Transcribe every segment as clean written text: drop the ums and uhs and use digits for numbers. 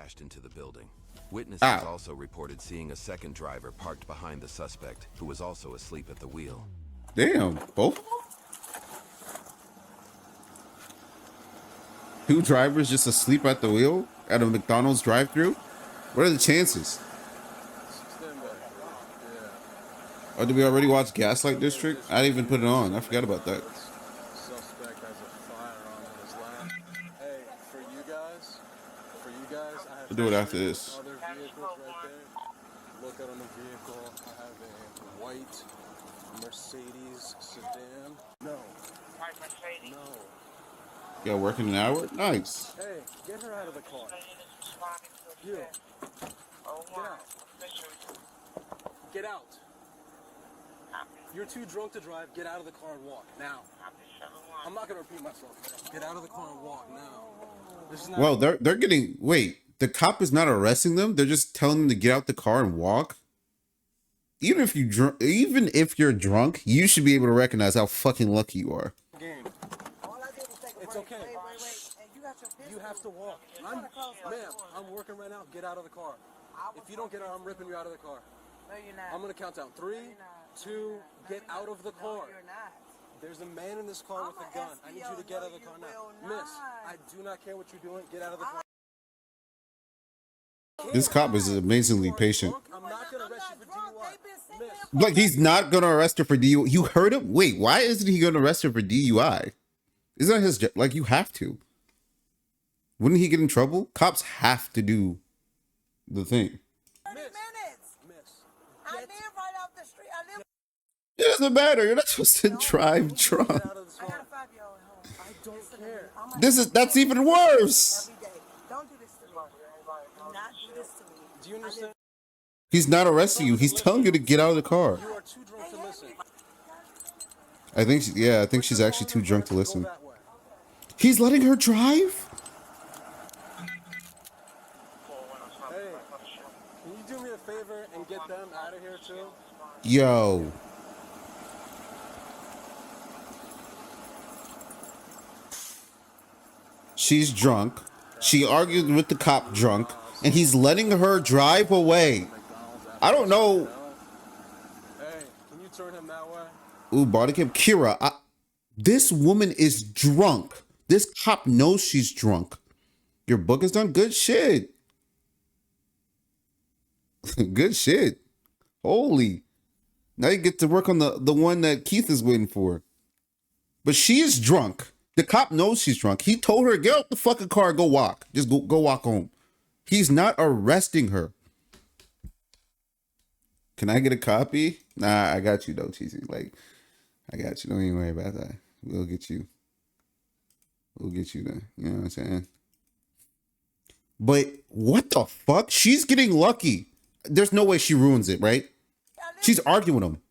crashed into the building. Witnesses Ow. also reported seeing a second driver parked behind the suspect, who was also asleep at the wheel. Damn, both of them? Two drivers just asleep at the wheel at a McDonald's drive-thru? What are the chances? Or did we already watch Gaslight District? I didn't even put it on. I forgot about that. Suspect has a firearm in his lap. Hey, for you guys, I have We'll do it after this. other vehicles right there. Look at on the vehicle. I have a white Mercedes sedan. No. No. Y'all working an hour? Nice. Hey, get her out of the car. You. Get out. Get out. You're too drunk to drive. Get out of the car and walk now. I'm not gonna repeat myself. Get out of the car and walk now. This is not. Well, they're getting. Wait, the cop is not arresting them. They're just telling them to get out the car and walk. Even if you're drunk, you should be able to recognize how fucking lucky you are. Game. It's okay. You have to walk. Ma'am, I'm working right now. Get out of the car. If you don't get out, I'm ripping you out of the car. No, you're not. I'm gonna count down. 3, 2, get out of the car. You're not. There's a man in this car with a gun. I need you to get out of the car now. Miss, I do not care what you're doing. Get out of the car. This cop is amazingly patient. I'm not gonna arrest you for DUI. Miss. Like, he's not gonna arrest her for DUI. You heard him? Wait, why isn't he gonna arrest her for DUI? Isn't that his job? Like, you have to. Wouldn't he get in trouble? Cops have to do the thing. 30 minutes. Miss. I live right off the street. I live. It doesn't matter. You're not supposed to drive drunk. Get out of this I got car. a 5-year-old at home. I don't care. That's even worse. Every day. Don't do this to me. Do not do this to me. Do you understand? He's not arresting you. He's telling you to get out of the car. You are too drunk to listen. I think she's actually too drunk to listen. Go that way. He's letting her drive? Hey, can you do me a favor and get them out of here too? Yo. She's drunk. She argued with the cop drunk, and he's letting her drive away. I don't know. Hey, can you turn him that way? Ooh, body cam. Kira, this woman is drunk. This cop knows she's drunk. Your book is done? Good shit. Good shit. Holy. Now you get to work on the one that Keith is waiting for. But she is drunk. The cop knows she's drunk. He told her, get out the fucking car, go walk. Just go walk home. He's not arresting her. Can I get a copy? Nah, I got you though, Cheesy. Like, I got you. Don't even worry about that. We'll get you. We'll get you there. You know what I'm saying? But what the fuck? She's getting lucky. There's no way she ruins it, right? She's arguing with him.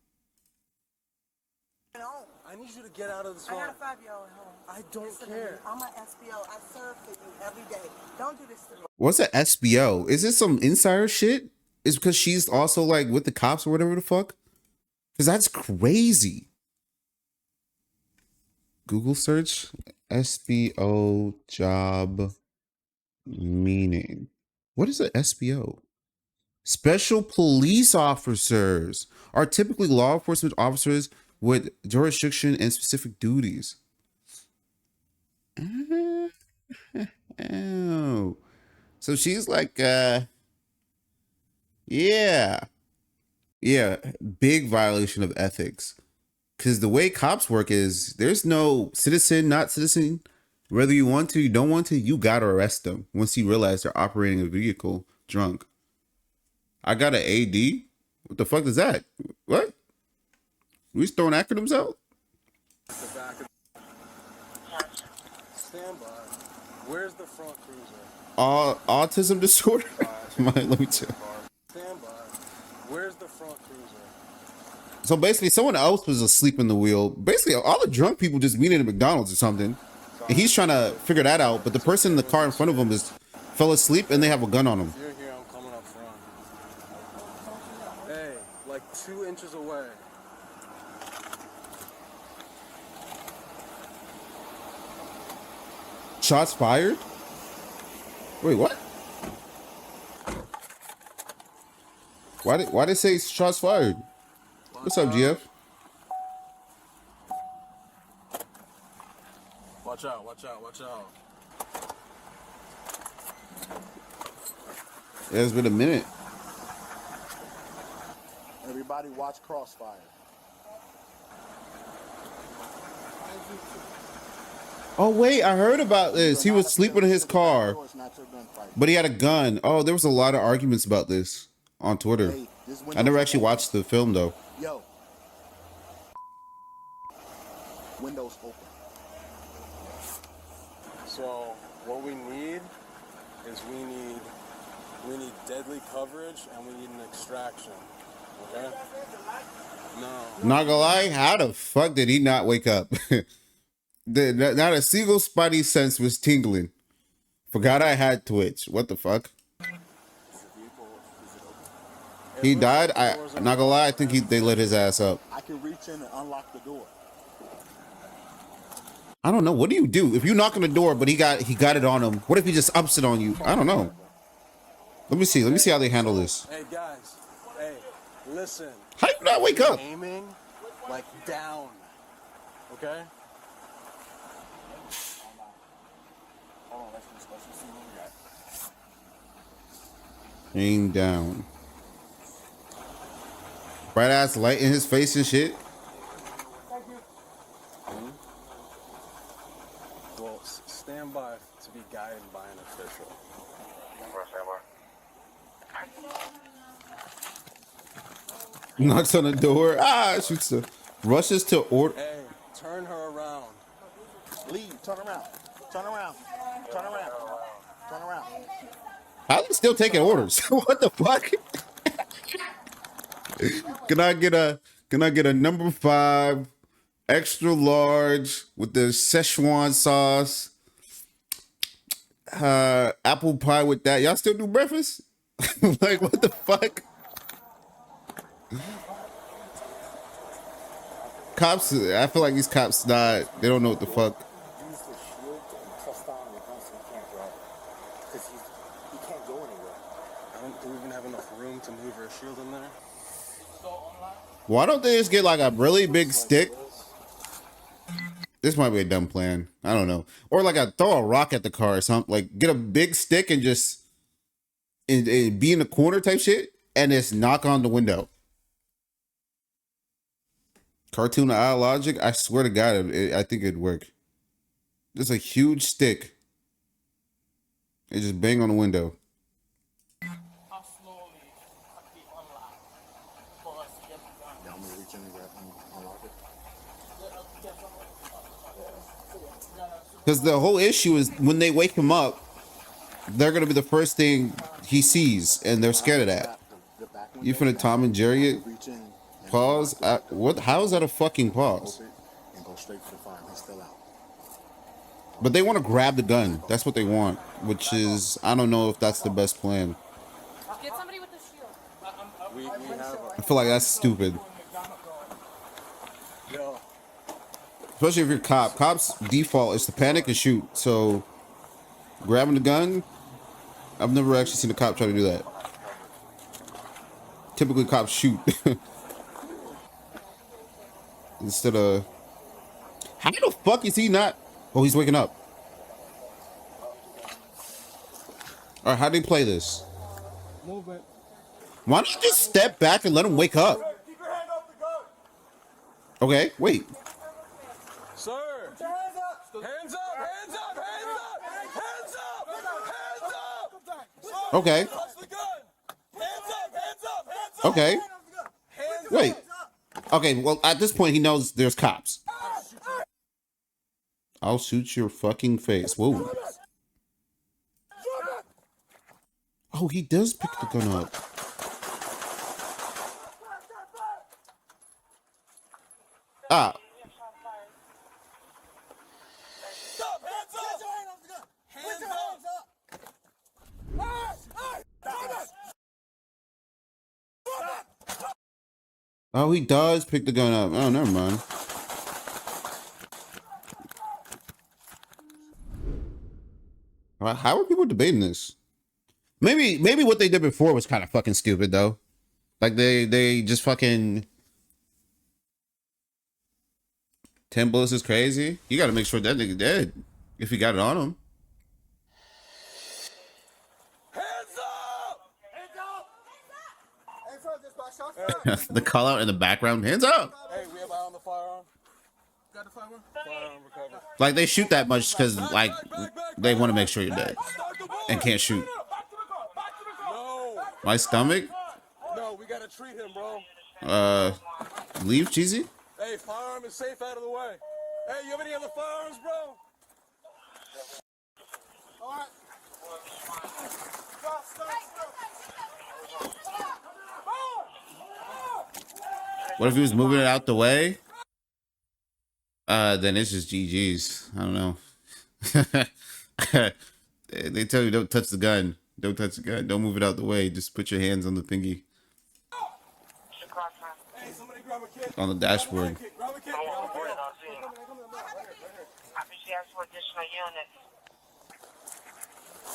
I need you to get out of this I got car. a 5-year-old at home. I don't Listen to me. care. I'm an SBO. I serve for you every day. Don't do this to me. What's an SBO? Is this some insider shit? Is because she's also like with the cops or whatever the fuck? Because that's crazy. Google search SBO job meaning. What is an SBO? Special police officers are typically law enforcement officers with jurisdiction and specific duties. Oh. So she's like, yeah, big violation of ethics. Because the way cops work is there's no citizen, not citizen. Whether you want to, you don't want to, you gotta arrest them once you realize they're operating a vehicle drunk. I got an AD. What the fuck is that? What? We just throwing acronyms out? The back of... Stand by. Where's the front cruiser? Autism disorder? Let me check. Stand by. Where's the front cruiser? So basically, someone else was asleep in the wheel. Basically, all the drunk people just meet at McDonald's or something. And he's trying to figure that out. But the person in the car in front of him fell asleep and they have a gun on him. If you're here, I'm coming up front. Hey, like 2 inches away. Shots fired? Wait, what? Why they say shots fired? What's up, GF? Watch out, watch out, watch out. Yeah, it's been a minute. Everybody watch Crossfire. Oh wait, I heard about this. He was sleeping in his car, but he had a gun. Oh, there was a lot of arguments about this on Twitter. I never actually watched the film though. Yo. Windows open. So what we need is we need deadly coverage and we need an extraction. Okay? No. Not gonna lie, how the fuck did he not wake up? Not a single spidey sense was tingling. Forgot I had Twitch. What the fuck? He died. I'm not gonna lie. I think they lit his ass up. I can reach in and unlock the door. I don't know. What do you do if you knock on the door, but he got it on him? What if he just ups it on you? I don't know. Let me see. Let me see how they handle this. Hey guys. Hey, listen. How you not wake up? Aiming like down. Okay? Aim down. Bright ass light in his face and shit. Well, stand by to be guided by an official. Knocks on the door. Shoots the rushes to order. Hey, turn her around. Leave. Turn around. Turn around. Turn around. Turn around. How are they still taking orders? What the fuck? Can I get a number 5 extra large with the Szechuan sauce? Apple pie with that. Y'all still do breakfast? Like what the fuck? Cops, I feel like these cops they don't know what the fuck. Use the shield and press down on the gun so he can't drive it. Because he can't go anywhere. Do we even have enough room to move her shield in there? Why don't they just get like a really big stick? This might be a dumb plan. I don't know. Or like throw a rock at the car or something. Like get a big stick and just and be in the corner type shit and just knock on the window. Cartoon logic. I swear to God, I think it'd work. Just a huge stick. And just bang on the window. Because the whole issue is when they wake him up, they're gonna be the first thing he sees, and they're scared of that. You finna Tom and Jerry it? Pause. What? How is that a fucking pause? But they want to grab the gun. That's what they want, which is I don't know if that's the best plan. Get somebody with the shield. I feel like that's stupid. Especially if you're a cop. Cops' default is to panic and shoot. So grabbing the gun, I've never actually seen a cop try to do that. Typically cops shoot. Instead of... How the fuck is he not... Oh, he's waking up. Alright, how do they play this? Movement. Why don't you just step back and let him wake up? Keep your hand off the gun. Okay, wait. Sir. Put your hands up. Hands up. Hands up. Hands up. Hands up. Hands up. Okay. Touch the gun. Hands up. Hands up. Hands up. Okay. Hands Wait. up. Okay, well, at this point, he knows there's cops. I'll shoot your fucking face. Whoa. Oh, he does pick the gun up. Ah. Stop. Hands up. Hands up. Oh, he does pick the gun up. Oh, never mind. How are people debating this? Maybe what they did before was kind of fucking stupid, though. Like they just fucking 10 bullets is crazy. You got to make sure that nigga dead if you got it on him. Hands up! Hands up! Hands up, just by shots. The call out in the background, hands up. Hey, we have eye on the firearm. Got the firearm? Firearm recovered. Like they shoot that much because like they want to make sure you're dead Start the ball. and can't shoot. No. My stomach. No, we gotta treat him, bro. Leave cheesy. Hey, firearm is safe out of the way. Hey, you have any other firearms, bro? All right. What if he was moving it out the way? Then it's just GG's. I don't know. They tell you don't touch the gun. Don't touch the gun. Don't move it out the way. Just put your hands on the thingy. Hey, somebody grab a kid. On the dashboard. Grab a kid. Grab a kid.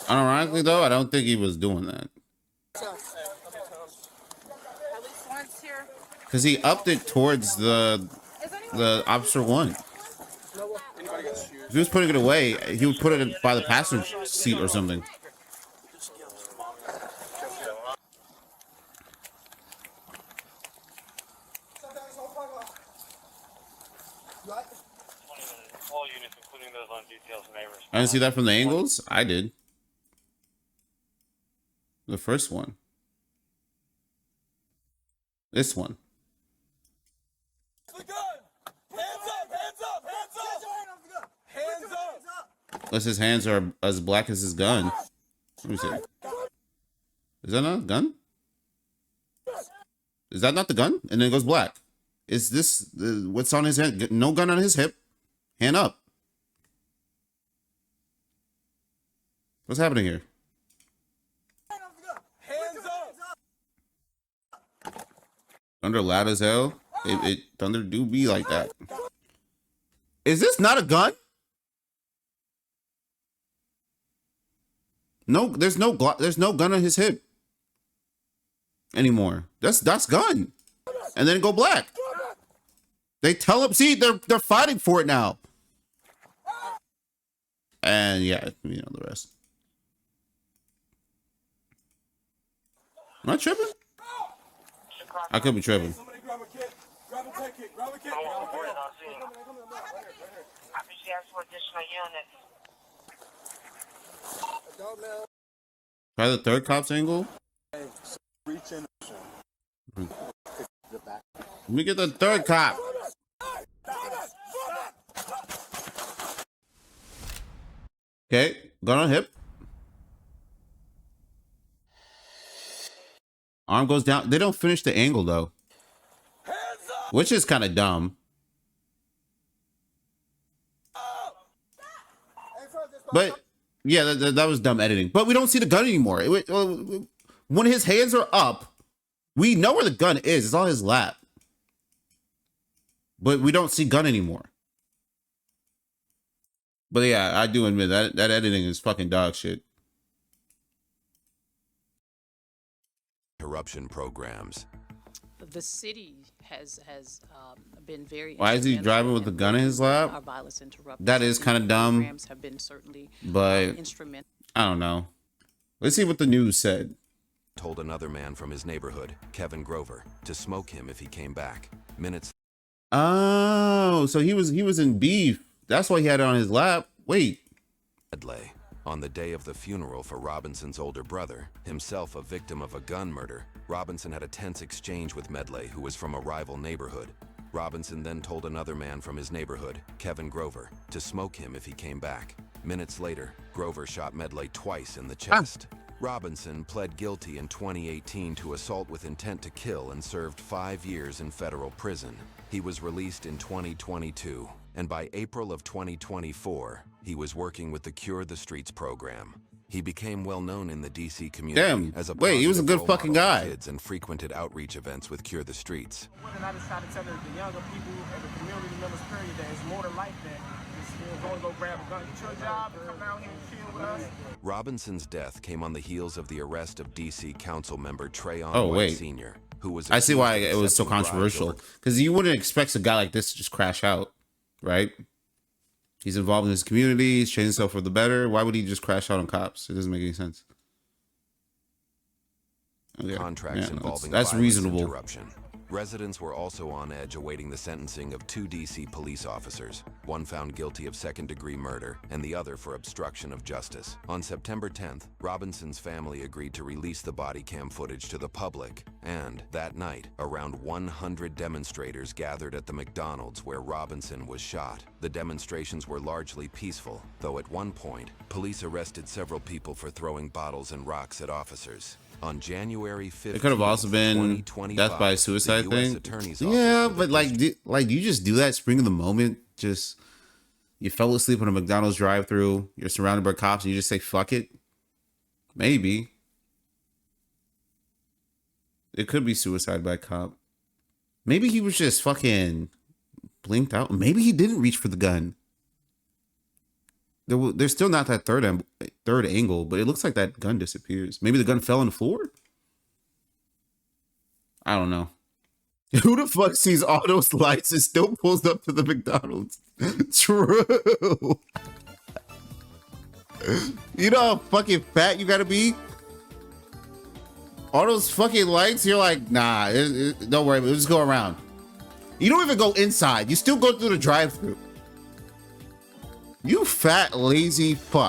Unironically though, I don't think he was doing that. At least once here. Cause he upped it towards the officer one. If he was putting it away, he would put it by the passenger seat or something. All units, including those on details, may respond. I didn't see that from the angles. I did. The first one. This one. The gun. Hands up. Hands up. Hands up. Hands up. Unless his hands are as black as his gun. Let me see. Is that not a gun? Is that not the gun? And then it goes black. Is this what's on his hand? No gun on his hip. Hand up. What's happening here? Hands up. Thunder loud as hell. Thunder do be like that. Is this not a gun? No, there's no gun on his hip anymore. That's gun. And then go black. They tell him, see, they're fighting for it now. And yeah, you know the rest. Am I tripping? I could be tripping. Somebody grab a kid. Grab a tech kid. Grab a kid. All Grab a reported kid. on scene. I think she asked for additional units. Try the third cop's angle. Reach in. Let me get the third cop. Okay, gun on hip. Arm goes down. They don't finish the angle though, which is kind of dumb. But yeah, that was dumb editing. But we don't see the gun anymore. When his hands are up, we know where the gun is. It's on his lap. But we don't see gun anymore. But yeah, I do admit that editing is fucking dog shit. Corruption programs. The city has been very. Why is he driving with the gun in his lap? Our violence interruption. That is kind of dumb. Programs have been certainly But instrumental. I don't know. Let's see what the news said. Told another man from his neighborhood, Kevin Grover, to smoke him if he came back. Minutes Oh, so he was in beef. That's why he had it on his lap. Wait. Medley. On the day of the funeral for Robinson's older brother, himself a victim of a gun murder, Robinson had a tense exchange with Medley, who was from a rival neighborhood. Robinson then told another man from his neighborhood, Kevin Grover, to smoke him if he came back. Minutes later, Grover shot Medley twice in the chest. Robinson pled guilty in 2018 to assault with intent to kill and served 5 years in federal prison. He was released in 2022, and by April of 2024, he was working with the Cure the Streets program. He became well known in the DC community as a he was a positive good role fucking model for guy. kids and frequented outreach events with Cure the Streets. And I decided to tell the younger people and the community members, period, that it's more to life than just going to go grab a gun. It's your job to come out here and chill with us. Robinson's death came on the heels of the arrest of DC Council member Trayon Oh, White wait. Sr. who was I see why accused it of was so accepting bribes controversial. over- Because you wouldn't expect a guy like this to just crash out, right? He's involved in his community. He's changing himself for the better. Why would he just crash out on cops? It doesn't make any sense. Okay. Contracts Yeah, involving that's violence reasonable. interruption. Residents were also on edge awaiting the sentencing of 2 DC police officers, one found guilty of second-degree murder and the other for obstruction of justice. On September 10th, Robinson's family agreed to release the body cam footage to the public, and that night, around 100 demonstrators gathered at the McDonald's where Robinson was shot. The demonstrations were largely peaceful, though at one point, police arrested several people for throwing bottles and rocks at officers. On January 15th, It could have also been death by suicide thing. Yeah, but like you just do that spring of the moment. Just you fell asleep on a McDonald's drive-thru. You're surrounded by cops. And you just say fuck it. Maybe it could be suicide by cop. Maybe he was just fucking blinked out. Maybe he didn't reach for the gun. There's still not that third angle, but it looks like that gun disappears. Maybe the gun fell on the floor? I don't know. Who the fuck sees all those lights and still pulls up to the McDonald's? True. You know how fucking fat you gotta be? All those fucking lights, you're like, nah, don't worry, we'll just go around. You don't even go inside. You still go through the drive-thru. You fat, lazy fuck.